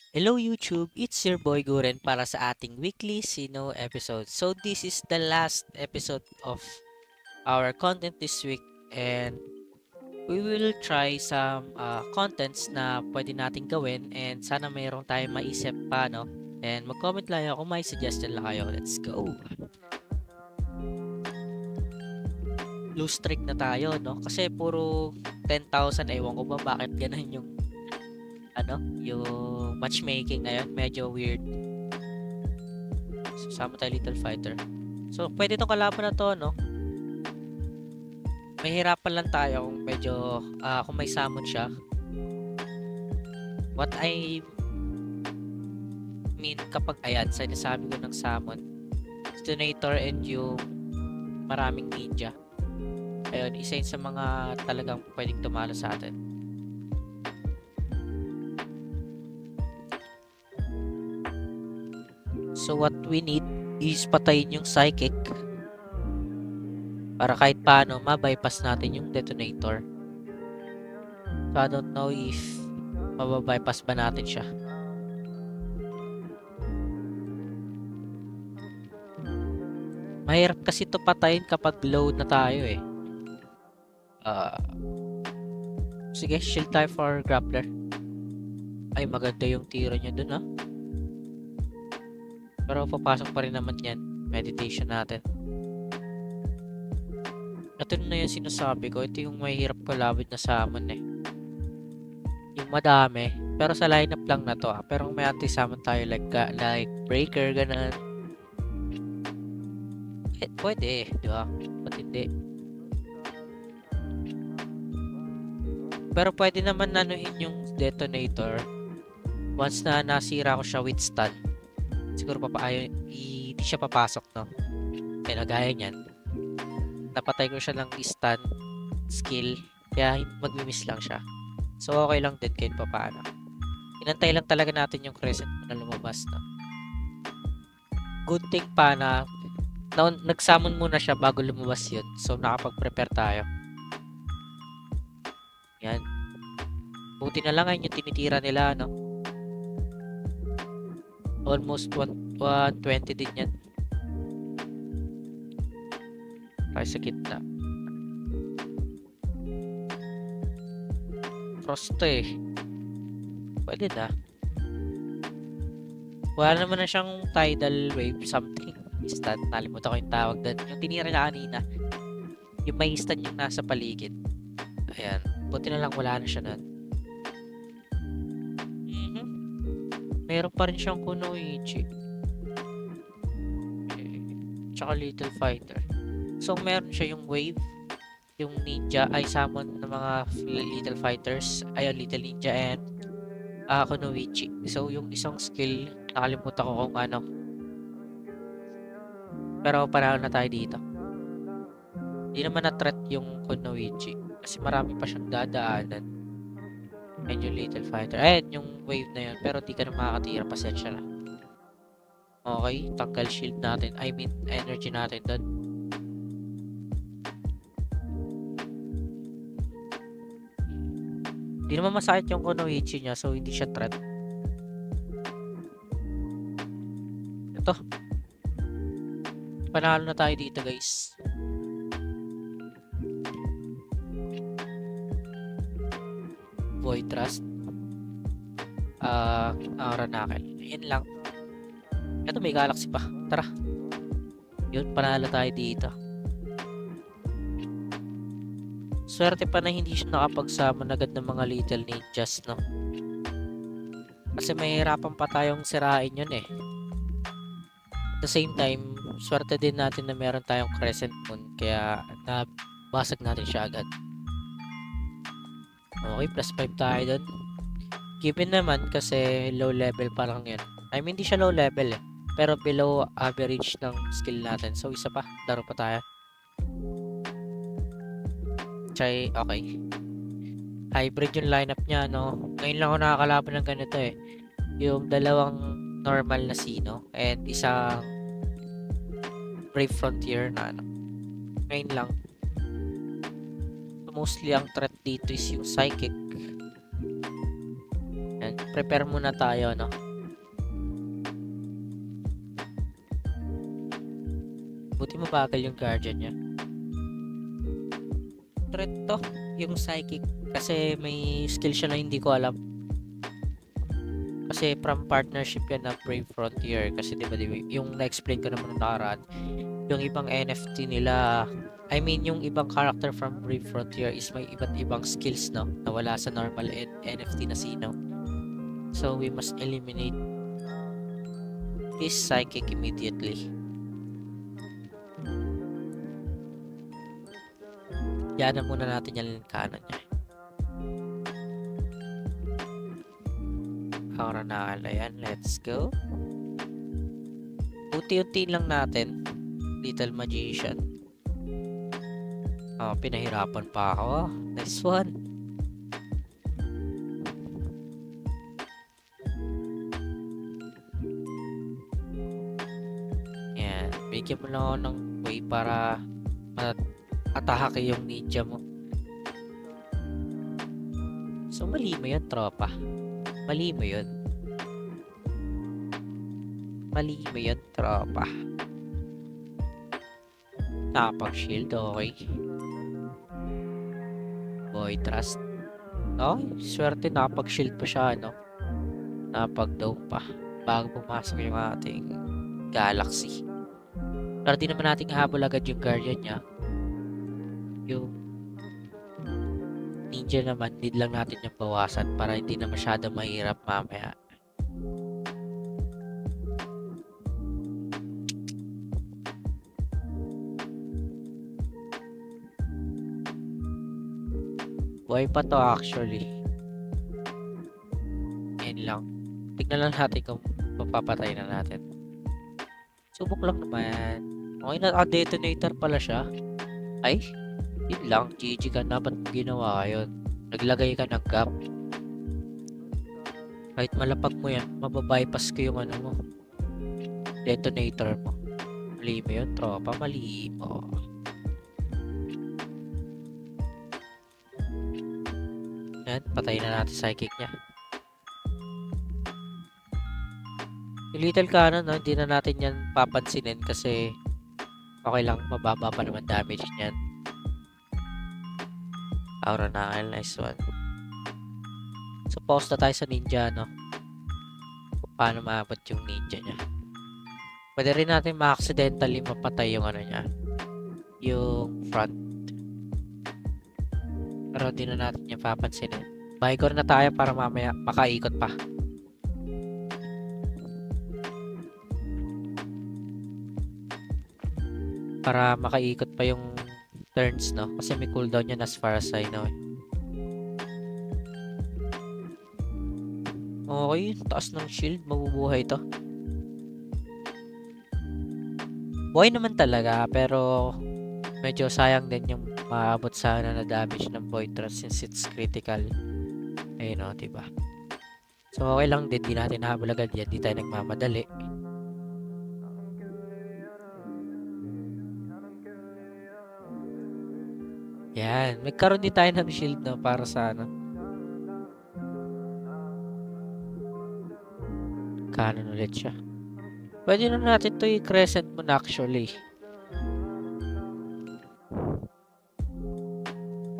Hello YouTube, it's your boy Guren para sa ating weekly Sino episode. So this is the last episode of our content this week and we will try some contents na pwede nating gawin and sana mayroong tayong maisip pa, no? And mag-comment lang ako kung may suggestion lang kayo. Let's go! Blue streak na tayo, no? Kasi puro 10,000, ewan ko ba bakit ganun yung yung matchmaking ngayon, medyo weird. So, sama tayo Little Fighter. So, pwede itong kalaban na to, no? Mahirapan lang tayo kung medyo, kung may summon siya. What I mean kapag, ayan, sinasabi ko ng summon, Detonator and yung maraming ninja. Ayun, isa yun sa mga talagang pwedeng tumalo sa atin. So, what we need is patayin yung Psychic para kahit paano ma-bypass natin yung Detonator. So, I don't know if mababypass ba natin siya. Mahirap kasi ito patayin kapag low na tayo eh. Sige, shield tayo for grappler. Ay, maganda yung tiro niya dun ah. Pero papasok pa rin naman yan. Meditation natin. Ito na yung sinasabi ko. Ito yung mahirap kalabit na summon eh. Yung madami. Pero sa lineup lang na to ah. Pero may anti-summon tayo like breaker, ganun. Pwede eh, di ba? Ba't hindi? Pero pwede naman nanuhin yung Detonator. Once na nasira ko siya with stun. Siguro hindi siya papasok, no? Kaya gaya niyan. Napatay ko siya ng stun skill. Kaya mag-miss lang siya. So, okay lang din kahit paano. Inantay lang talaga natin yung crescent na lumabas, no? Good thing pa na nag-summon muna siya bago lumabas yun. So, nakapag-prepare tayo. Yan. Buti na lang ngayon yung tinitira nila, no? Almost 120 din yan. Tayo sa gitna. Frost eh. Pwede na. Wala naman na siyang tidal wave something. Instant. Nalimutan ko yung tawag doon. Yung tinira na kanina. Yung may instant yung nasa paligid. Ayan. Buti na lang wala na siya nun. Meron pa rin siyang Kunoichi. Tsaka Little Fighter. So, meron siya yung wave. Yung ninja ay summon ng mga Little Fighters. Ayun, Little Ninja and Kunoichi. So, yung isang skill, nakalimutan ko kung ano. Pero panalo na tayo dito. Hindi naman na-threat yung Kunoichi. Kasi marami pa siyang dadaanan. And yung Little Fighter. Ayan, yung wave na yun. Pero di ka na makakatira. Pasensya na. Okay, tanggal shield natin. I mean, energy natin doon. Hindi naman masakit yung Kunoichi niya. So, hindi siya threat. Ito. Panalo na tayo dito, guys. Void Trust. Aura Knuckle. Yan lang. Ito, may Galaxy pa. Tara. Yun, panalo tayo dito. Swerte pa na hindi siya nakapagsummon agad ng mga Little Ninjas, no? Kasi mahirapan pa tayong sirain yun eh. At the same time, swerte din natin na meron tayong Crescent Moon. Kaya, nabasag natin siya agad. Okay, plus 5 tayo dun. Given naman kasi low level pa lang yun. I mean, hindi siya low level eh. Pero below average ng skill natin. So, isa pa. Laro pa tayo. Okay. Hybrid yung lineup niya, no? Ngayon lang ako nakakalaban ng ganito eh. Yung dalawang normal na Sino and isang Brave Frontier na ano. Ngayon lang. Mostly ang threat dito is yung Psychic. And Prepare muna tayo, no? Buti mabagal yung guardian niya. Threat to, yung psychic. Kasi may skill siya na hindi ko alam. Kasi from partnership yan na Brave Frontier. Kasi diba, yung na-explain ko naman nakaraan, yung ibang NFT nila, I mean, yung ibang character from Brave Frontier is may iba't ibang skills, no? Na wala sa normal NFT na sino. So, we must eliminate this psychic immediately. Yan na muna natin yung kanan niya. Aura na yan. Let's go. Unti-unti lang natin. Little Magician. Oh, pinahirapan pa ako. Nice one. Yan. Bigyan mo lang ako ng way para atake yung ninja mo. So, mali mo yun, tropa. Mali mo yun. Mali mo yun, tropa. Napag-shield, okay. Boy, trust. Oh, swerte napag-shield pa siya, no? Napag-dome pa. Bago pumasok yung ating galaxy. Pero di naman natin habol agad yung guardian niya. Yung ninja naman, need lang natin yung bawasan para hindi na masyado mahirap mamaya. Buhay pa to actually. Yan lang. Tignan lang natin kung mapapatay na natin. Subok lang naman. Okay na, detonator pala siya. Ay, yun lang. GG ka na. Ba't ginawa yun? Naglagay ka ng gap. Kahit malapag mo yan, mababypass ko yung ano mo. Detonator mo. Mali mo yun, tropa. Mali mo. Yan, patayin na natin psychic niya. Yung little cannon, no, hindi na natin yan papansinin kasi okay lang, mababa pa naman damage niyan. Aura na, nice one. So, pause na tayo sa ninja, no? Kung paano maabot yung ninja niya. Pwede rin natin ma-accidentally mapatay yung ano niya. Yung front. Pero hindi na natin yung papansinin. Vigor na tayo para mamaya makaikot pa. Para makaikot pa yung turns, no? Kasi may cooldown yan as far as I know. Okay, taas ng shield. Mabubuhay to. Buhay naman talaga, pero medyo sayang din yung maabot sa na damage ng Void Thrust since it's critical. Ayun o, diba? So, okay lang din. Di natin nahabol agad yan. Di tayo nagmamadali. Yan. Nagkaroon din tayo ng shield, no? Para sa ano. Canon ulit siya. Pwede na natin to i-crescent mo na actually.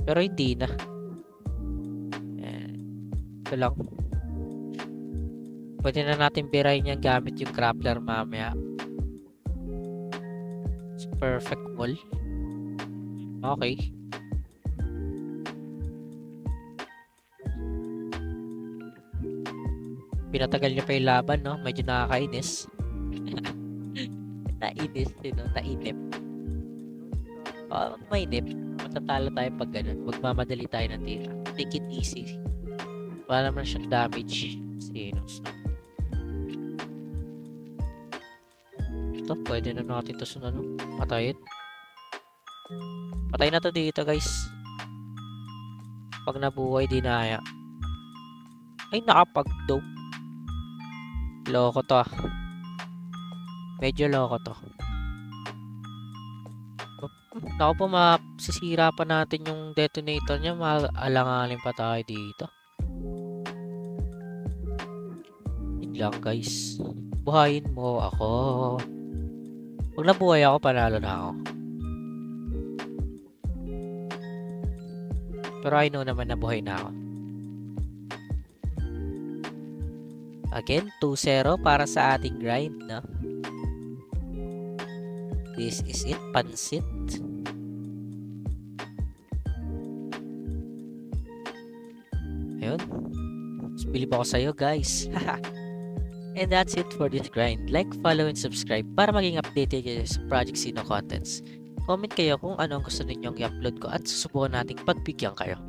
Pero hindi na. Yan. Ito lang. Pwede na natin birahin yan gamit yung grappler mamaya. It's perfect wall. Okay. Pinatagal niya pa yung laban, no? Medyo nakakainis. Nainis, no? Nainip. Mainip. Matatalo tayo pag ganun. Magmamadali tayo ng tira. Take it easy. Wala naman siyang damage. Sinus. Ito, pwede na natin ito sa ano. Patayin. Patay na to dito, guys. Pag nabuhay, dinaya. Ay, nakapag-dope. Loko to ah. Medyo loko to. Naku po, masisira pa natin yung detonator niya. Maalanganin pa tayo dito. lang guys. Buhayin mo ako. Pag nabuhay ako, panalo na ako. Pero I know naman na buhay na ako. Again, 2-0 para sa ating grind, no? This is it, pansit. Ayun. Bilib ako sa'yo, guys. And that's it for this grind. Like, follow, and subscribe para maging updated kayo sa Project Sino contents. Comment kayo kung ano ang gusto ninyong i-upload ko at susubukan nating pagbigyan kayo.